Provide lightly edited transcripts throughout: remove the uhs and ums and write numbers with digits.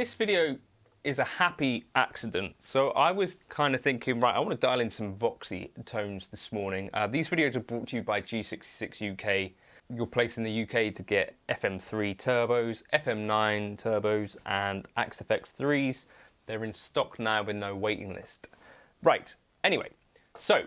this video is a happy accident. So I was kind of thinking, right, I want to dial in some Voxy tones this morning. These videos are brought to you by G66 UK. Your place in the UK to get FM3 turbos, FM9 turbos, and AXFX 3s. They're in stock now with no waiting list. Right, anyway, so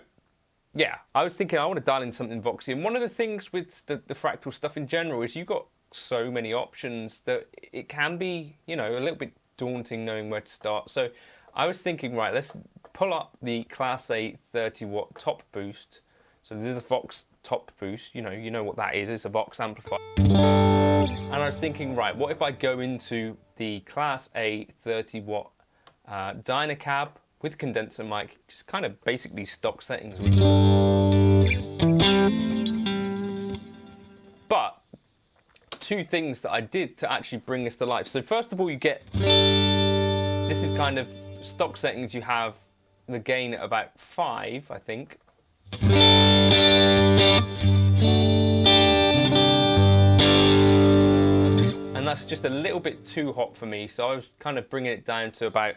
yeah, I was thinking I want to dial in something Voxy, and one of the things with the Fractal stuff in general is you've got so many options that it can be, you know, a little bit daunting knowing where to start. So I was thinking, right, let's pull up the Class A 30 watt top boost. So this is a Vox top boost, you know what that is, it's a Vox amplifier. And I was thinking, right, what if I go into the Class A 30 watt Dynacab with condenser mic, just kind of basically stock settings. But two things that I did to actually bring this to life. So first of all, you get, this is kind of stock settings. You have the gain at about 5, I think. And that's just a little bit too hot for me, so I was kind of bringing it down to about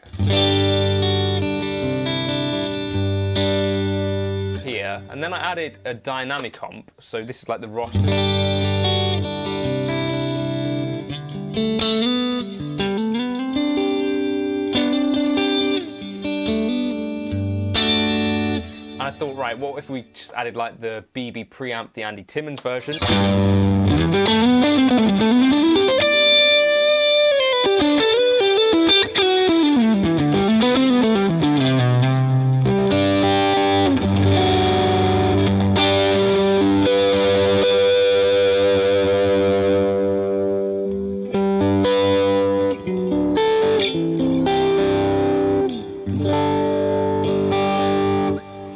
here. And then I added a dynamic comp, so this is like the Ross. And I thought, right, what if we just added like the SDD Preamp, the Andy Timmons version?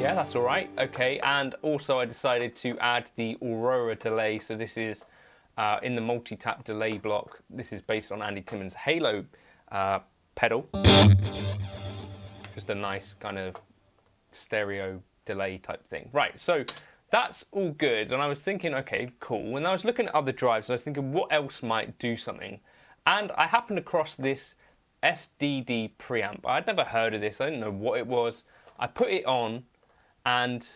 That's all right, okay. And also I decided to add the Aurora delay. So this is in the multi-tap delay block. This is based on Andy Timmons' Halo pedal. Just a nice kind of stereo delay type thing. Right, so that's all good. And I was thinking, okay, cool. When I was looking at other drives, I was thinking what else might do something. And I happened across this SDD Preamp. I'd never heard of this, I didn't know what it was. I put it on, and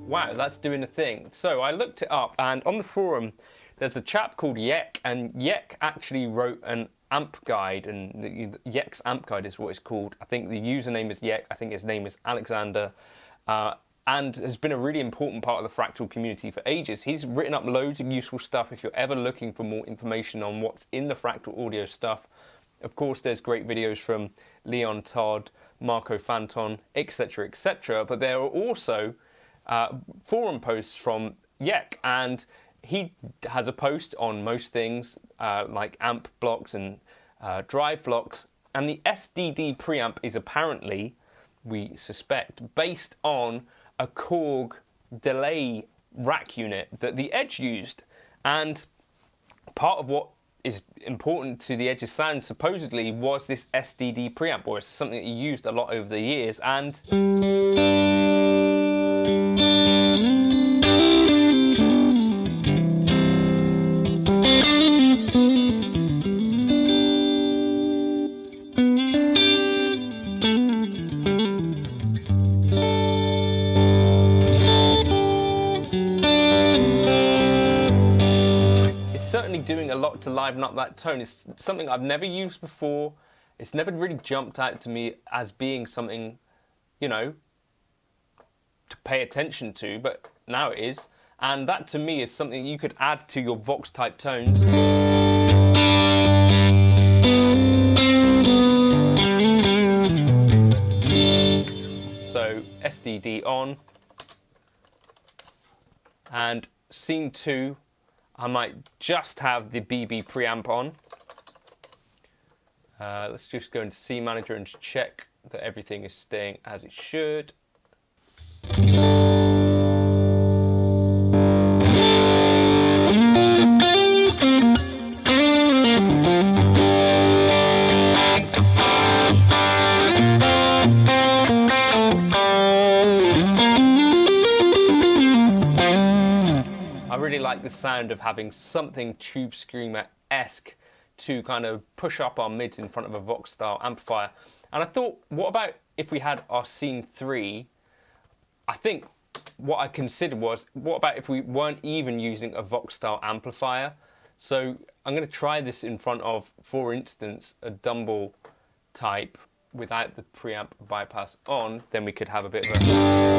wow, that's doing a thing. So I looked it up, and on the forum there's a chap called Yek, and Yek actually wrote an amp guide, and Yek's amp guide is what it's called. I think the username is Yek, I think his name is Alexander, and has been a really important part of the Fractal community for ages. He's written up loads of useful stuff if you're ever looking for more information on what's in the Fractal audio stuff. Of course, there's great videos from Leon Todd, Marco Fanton, etc., but there are also forum posts from Yek, and he has a post on most things like amp blocks and drive blocks, and the SDD Preamp is apparently, we suspect, based on a Korg delay rack unit that the Edge used. And part of what is important to the Edge's sound supposedly was this SDD Preamp, or it's something that he used a lot over the years. And certainly doing a lot to liven up that tone. It's something I've never used before. It's never really jumped out to me as being something, you know, to pay attention to, but now it is. And that to me is something you could add to your Vox type tones. SDD on. And scene 2, I might just have the BB preamp on. Let's just go into Scene Manager and check that everything is staying as it should. I really like the sound of having something Tube Screamer-esque to kind of push up our mids in front of a Vox style amplifier. And I thought, what about if we had our scene 3? I think what I considered was, what about if we weren't even using a Vox style amplifier? So I'm going to try this in front of, for instance, a Dumble type without the preamp bypass on. Then we could have a bit of a...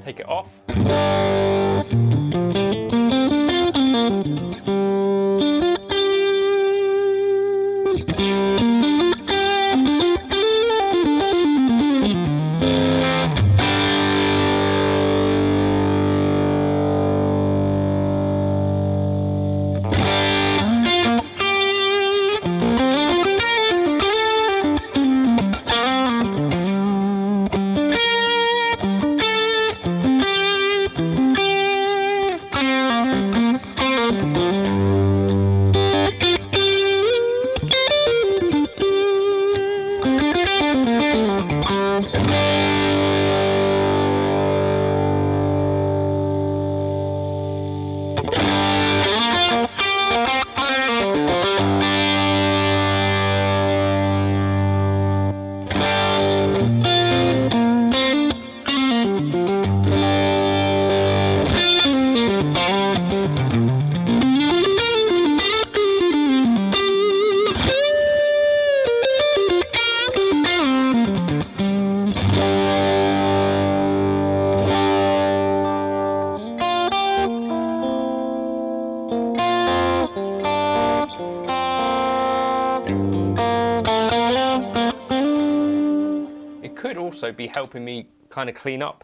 Take it off. Could also be helping me kind of clean up.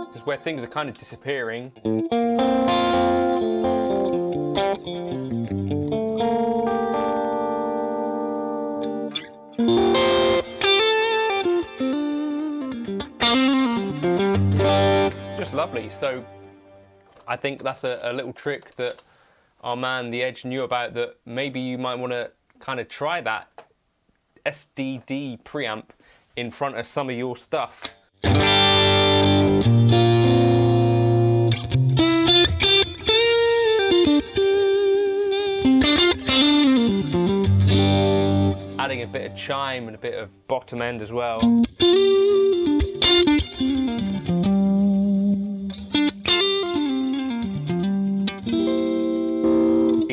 Because where things are kind of disappearing. Just lovely. So I think that's a little trick that our man The Edge knew about, that maybe you might want to kind of try that SDD preamp in front of some of your stuff. Adding a bit of chime and a bit of bottom end as well.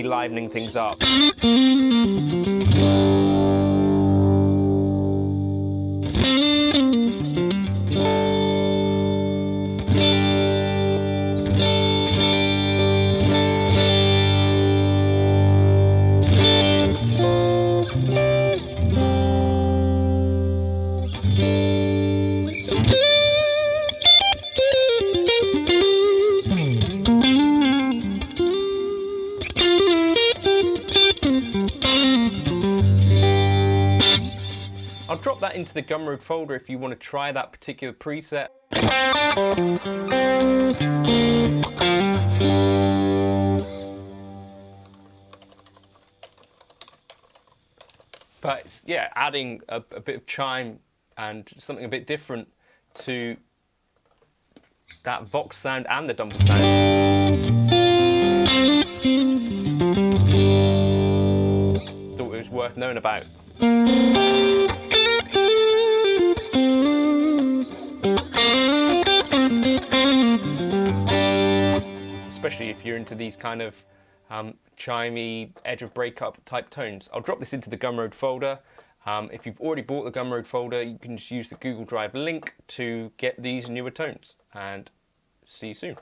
Livening things up. I'll drop that into the Gumroad folder if you want to try that particular preset. But it's, yeah, adding a bit of chime and something a bit different to that Vox sound and the Dumble sound. Thought it was worth knowing about. especially if you're into these kind of chimey, edge of breakup type tones. I'll drop this into the Gumroad folder. If you've already bought the Gumroad folder, you can just use the Google Drive link to get these newer tones. And see you soon.